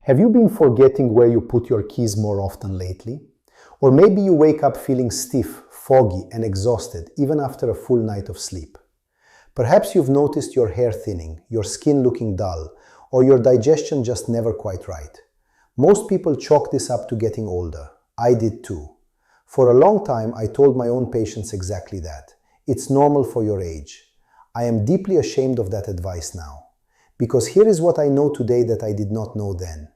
Have you been forgetting where you put your keys more often lately? Or maybe you wake up feeling stiff, foggy, and exhausted even after a full night of sleep. Perhaps you've noticed your hair thinning, your skin looking dull, or your digestion just never quite right. Most people chalk this up to getting older. I did too. For a long time, I told my own patients exactly that. It's normal for your age. I am deeply ashamed of that advice now. Because here is what I know today that I did not know then.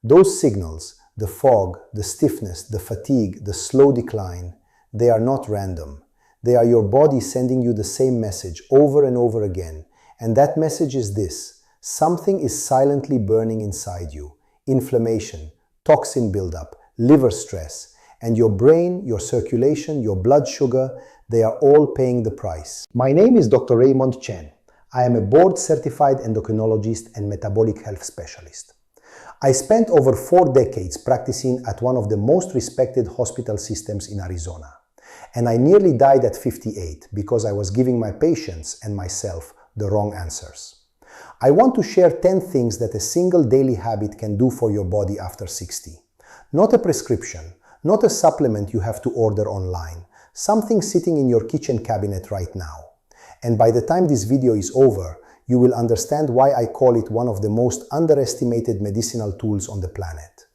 Those signals, the fog, the stiffness, the fatigue, the slow decline, they are not random. They are your body sending you the same message over and over again. And that message is this: something is silently burning inside you. Inflammation, toxin buildup, liver stress, and your brain, your circulation, your blood sugar, they are all paying the price. My name is Dr. Raymond Chen. I am a board-certified endocrinologist and metabolic health specialist. I spent over 4 decades practicing at one of the most respected hospital systems in Arizona. And I nearly died at 58 because I was giving my patients and myself the wrong answers. I want to share 10 things that a single daily habit can do for your body after 60. Not a prescription, not a supplement you have to order online, something sitting in your kitchen cabinet right now. And by the time this video is over, you will understand why I call it one of the most underestimated medicinal tools on the planet.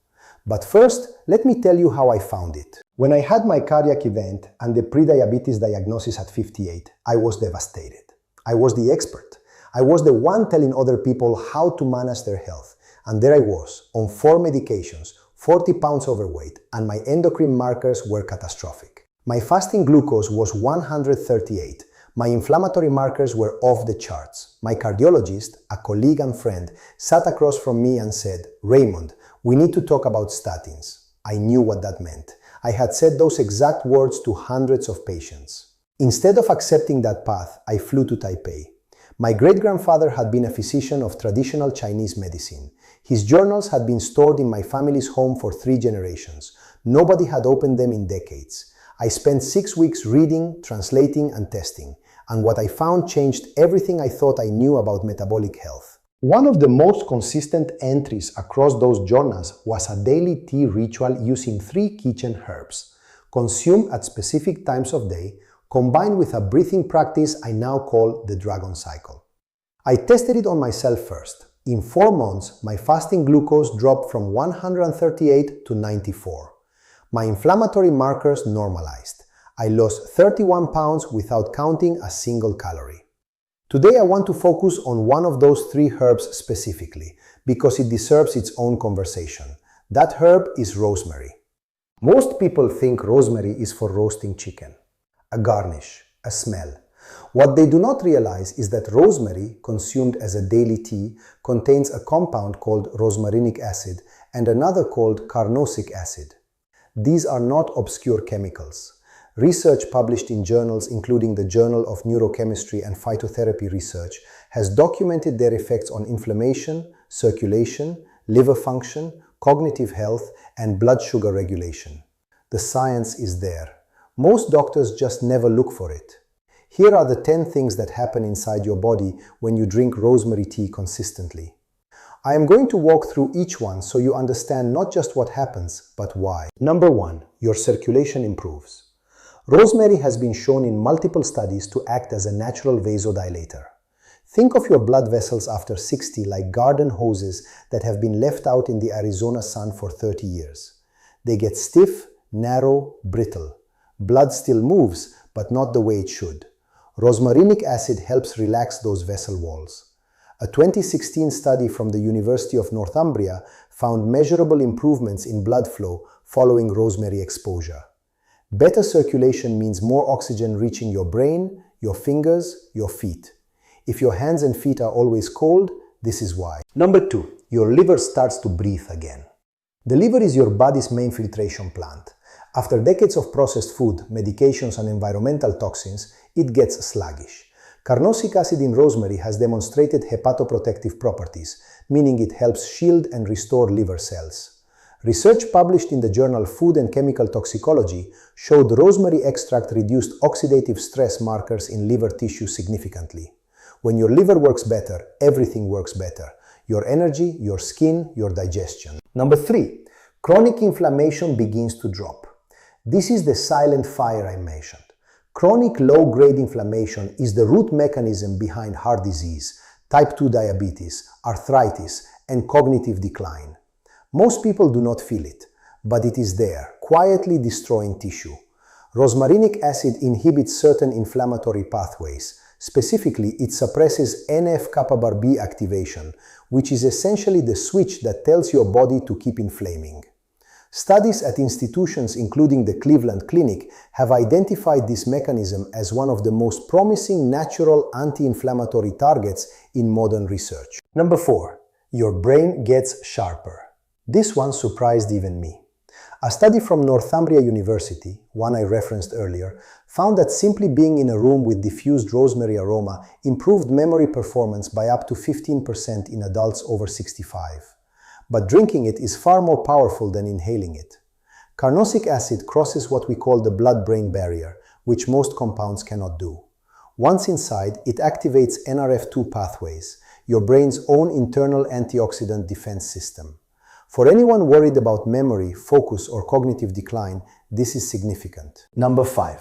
But first, let me tell you how I found it. When I had my cardiac event and the prediabetes diagnosis at 58, I was devastated. I was the expert. I was the one telling other people how to manage their health. And there I was, on 4 medications, 40 pounds overweight, and my endocrine markers were catastrophic. My fasting glucose was 138. My inflammatory markers were off the charts. My cardiologist, a colleague and friend, sat across from me and said, "Raymond, we need to talk about statins." I knew what that meant. I had said those exact words to hundreds of patients. Instead of accepting that path, I flew to Taipei. My great-grandfather had been a physician of traditional Chinese medicine. His journals had been stored in my family's home for 3 generations. Nobody had opened them in decades. I spent 6 weeks reading, translating, and testing. And what I found changed everything I thought I knew about metabolic health. One of the most consistent entries across those journals was a daily tea ritual using 3 kitchen herbs, consumed at specific times of day, combined with a breathing practice I now call the Dragon Cycle. I tested it on myself first. In 4 months, my fasting glucose dropped from 138 to 94. My inflammatory markers normalized. I lost 31 pounds without counting a single calorie. Today I want to focus on one of those 3 herbs specifically, because it deserves its own conversation. That herb is rosemary. Most people think rosemary is for roasting chicken, a garnish, a smell. What they do not realize is that rosemary, consumed as a daily tea, contains a compound called rosmarinic acid and another called carnosic acid. These are not obscure chemicals. Research published in journals including the Journal of Neurochemistry and Phytotherapy Research has documented their effects on inflammation, circulation, liver function, cognitive health, and blood sugar regulation. The science is there. Most doctors just never look for it. Here are the 10 things that happen inside your body when you drink rosemary tea consistently. I am going to walk through each one so you understand not just what happens, but why. Number 1, your circulation improves. Rosemary has been shown in multiple studies to act as a natural vasodilator. Think of your blood vessels after 60 like garden hoses that have been left out in the Arizona sun for 30 years. They get stiff, narrow, brittle. Blood still moves, but not the way it should. Rosmarinic acid helps relax those vessel walls. A 2016 study from the University of Northumbria found measurable improvements in blood flow following rosemary exposure. Better circulation means more oxygen reaching your brain, your fingers, your feet. If your hands and feet are always cold, this is why. Number 2, your liver starts to breathe again. The liver is your body's main filtration plant. After decades of processed food, medications, and environmental toxins, it gets sluggish. Carnosic acid in rosemary has demonstrated hepatoprotective properties, meaning it helps shield and restore liver cells. Research published in the journal Food and Chemical Toxicology showed rosemary extract reduced oxidative stress markers in liver tissue significantly. When your liver works better, everything works better. your energy, your skin, your digestion. Number 3, chronic inflammation begins to drop. This is the silent fire I mentioned. Chronic low-grade inflammation is the root mechanism behind heart disease, type 2 diabetes, arthritis, and cognitive decline. Most people do not feel it, but it is there, quietly destroying tissue. Rosmarinic acid inhibits certain inflammatory pathways. Specifically, it suppresses NF-kappa-B activation, which is essentially the switch that tells your body to keep inflaming. Studies at institutions including the Cleveland Clinic have identified this mechanism as one of the most promising natural anti-inflammatory targets in modern research. Number 4, your brain gets sharper. This one surprised even me. A study from Northumbria University, one I referenced earlier, found that simply being in a room with diffused rosemary aroma improved memory performance by up to 15% in adults over 65. But drinking it is far more powerful than inhaling it. Carnosic acid crosses what we call the blood-brain barrier, which most compounds cannot do. Once inside, it activates NRF2 pathways, your brain's own internal antioxidant defense system. For anyone worried about memory, focus, or cognitive decline, this is significant. Number 5,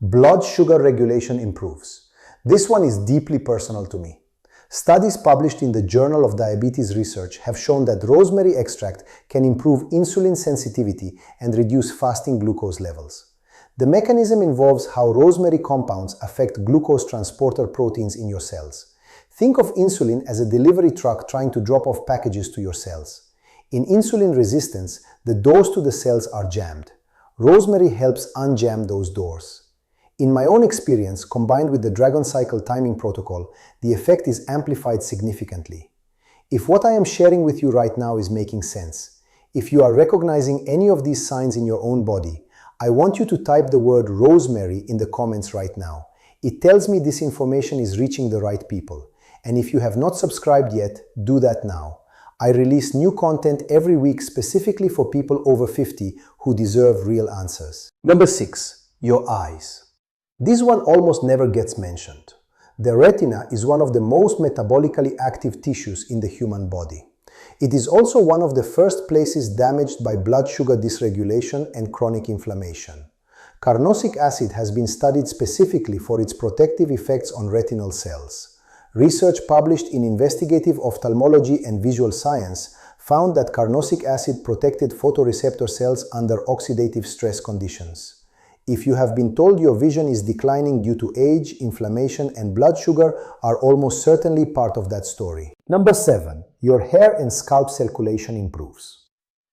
blood sugar regulation improves. This one is deeply personal to me. Studies published in the Journal of Diabetes Research have shown that rosemary extract can improve insulin sensitivity and reduce fasting glucose levels. The mechanism involves how rosemary compounds affect glucose transporter proteins in your cells. Think of insulin as a delivery truck trying to drop off packages to your cells. In insulin resistance, the doors to the cells are jammed. Rosemary helps unjam those doors. In my own experience, combined with the Dragon Cycle timing protocol, the effect is amplified significantly. If what I am sharing with you right now is making sense, if you are recognizing any of these signs in your own body, I want you to type the word rosemary in the comments right now. It tells me this information is reaching the right people. And if you have not subscribed yet, do that now. I release new content every week specifically for people over 50 who deserve real answers. Number 6, your eyes. This one almost never gets mentioned. The retina is one of the most metabolically active tissues in the human body. It is also one of the first places damaged by blood sugar dysregulation and chronic inflammation. Carnosic acid has been studied specifically for its protective effects on retinal cells. Research published in Investigative Ophthalmology and Visual Science found that carnosic acid protected photoreceptor cells under oxidative stress conditions. If you have been told your vision is declining due to age, inflammation, and blood sugar are almost certainly part of that story. Number 7, your hair and scalp circulation improves.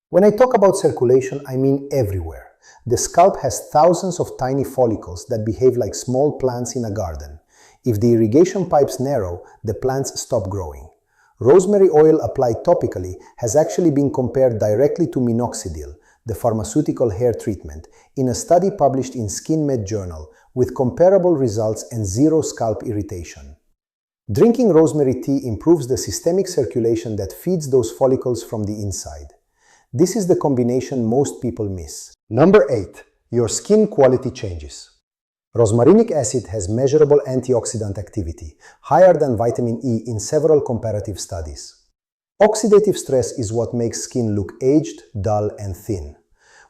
When I talk about circulation, I mean everywhere. The scalp has thousands of tiny follicles that behave like small plants in a garden. If the irrigation pipes narrow, the plants stop growing. Rosemary oil applied topically has actually been compared directly to minoxidil, the pharmaceutical hair treatment, in a study published in SkinMed Journal with comparable results and zero scalp irritation. Drinking rosemary tea improves the systemic circulation that feeds those follicles from the inside. This is the combination most people miss. Number 8, your skin quality changes. Rosmarinic acid has measurable antioxidant activity, higher than vitamin E in several comparative studies. Oxidative stress is what makes skin look aged, dull, and thin.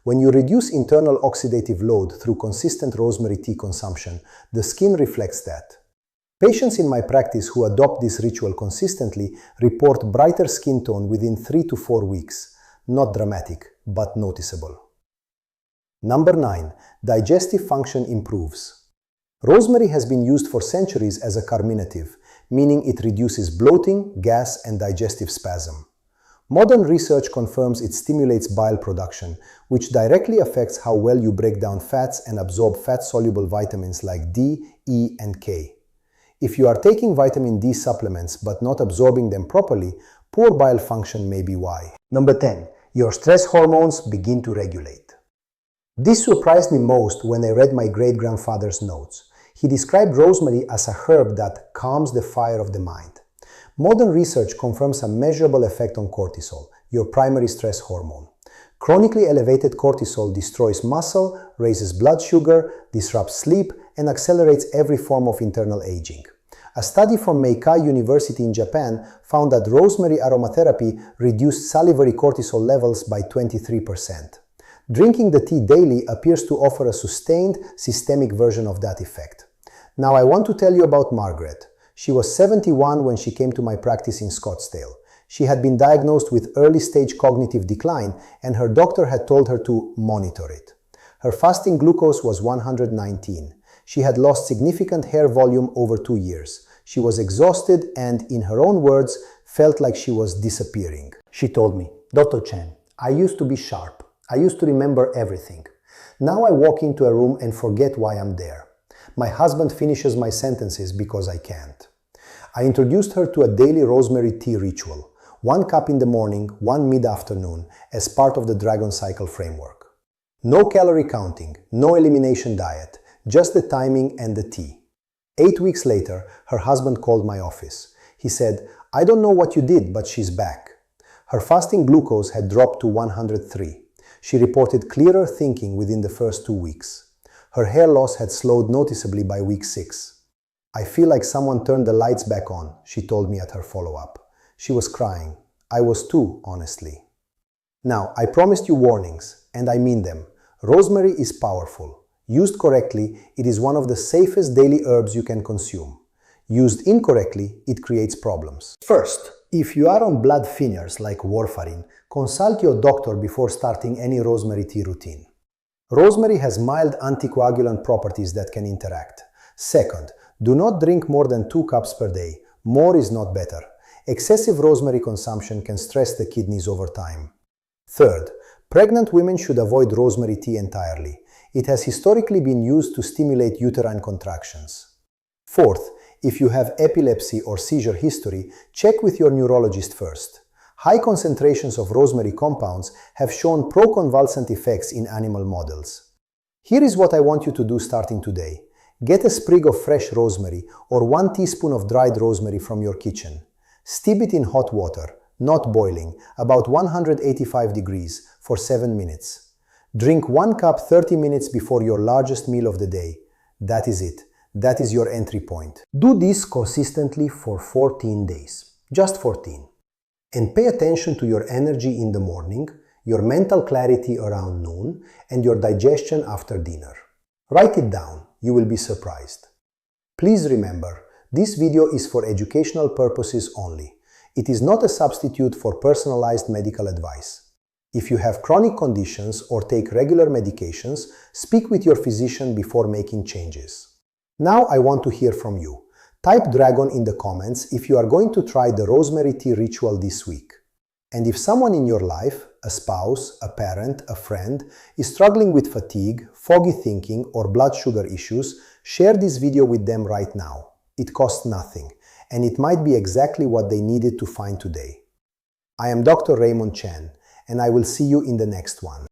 When you reduce internal oxidative load through consistent rosemary tea consumption, the skin reflects that. Patients in my practice who adopt this ritual consistently report brighter skin tone within 3 to 4 weeks. Not dramatic, but noticeable. Number 9, digestive function improves. Rosemary has been used for centuries as a carminative, meaning it reduces bloating, gas, and digestive spasm. Modern research confirms it stimulates bile production, which directly affects how well you break down fats and absorb fat-soluble vitamins like D, E, and K. If you are taking vitamin D supplements but not absorbing them properly, poor bile function may be why. Number 10, your stress hormones begin to regulate. This surprised me most when I read my great-grandfather's notes. He described rosemary as a herb that calms the fire of the mind. Modern research confirms a measurable effect on cortisol, your primary stress hormone. Chronically elevated cortisol destroys muscle, raises blood sugar, disrupts sleep, and accelerates every form of internal aging. A study from Meisei University in Japan found that rosemary aromatherapy reduced salivary cortisol levels by 23%. Drinking the tea daily appears to offer a sustained, systemic version of that effect. Now I want to tell you about Margaret. She was 71 when she came to my practice in Scottsdale. She had been diagnosed with early-stage cognitive decline, and her doctor had told her to monitor it. Her fasting glucose was 119. She had lost significant hair volume over 2 years. She was exhausted and, in her own words, felt like she was disappearing. She told me, "Dr. Chen, I used to be sharp. I used to remember everything. Now I walk into a room and forget why I'm there. My husband finishes my sentences because I can't." I introduced her to a daily rosemary tea ritual. 1 cup in the morning, 1 mid-afternoon, as part of the Dragon Cycle framework. No calorie counting, no elimination diet, just the timing and the tea. 8 weeks later, her husband called my office. He said, "I don't know what you did, but she's back." Her fasting glucose had dropped to 103. She reported clearer thinking within the first 2 weeks. Her hair loss had slowed noticeably by week 6. "I feel like someone turned the lights back on," she told me at her follow-up. She was crying. I was too, honestly. Now, I promised you warnings, and I mean them. Rosemary is powerful. Used correctly, it is one of the safest daily herbs you can consume. Used incorrectly, it creates problems. First, if you are on blood thinners like warfarin, consult your doctor before starting any rosemary tea routine. Rosemary has mild anticoagulant properties that can interact. Second, do not drink more than 2 cups per day. More is not better. Excessive rosemary consumption can stress the kidneys over time. Third, pregnant women should avoid rosemary tea entirely. It has historically been used to stimulate uterine contractions. Fourth, if you have epilepsy or seizure history, check with your neurologist first. High concentrations of rosemary compounds have shown proconvulsant effects in animal models. Here is what I want you to do starting today. Get a sprig of fresh rosemary or 1 teaspoon of dried rosemary from your kitchen. Steep it in hot water, not boiling, about 185 degrees, for 7 minutes. Drink 1 cup 30 minutes before your largest meal of the day. That is it. That is your entry point. Do this consistently for 14 days. Just 14. And pay attention to your energy in the morning, your mental clarity around noon, and your digestion after dinner. Write it down. You will be surprised. Please remember, this video is for educational purposes only. It is not a substitute for personalized medical advice. If you have chronic conditions or take regular medications, speak with your physician before making changes. Now I want to hear from you. Type Dragon in the comments if you are going to try the rosemary tea ritual this week. And if someone in your life, a spouse, a parent, a friend, is struggling with fatigue, foggy thinking, or blood sugar issues, share this video with them right now. It costs nothing, and it might be exactly what they needed to find today. I am Dr. Raymond Chen, and I will see you in the next one.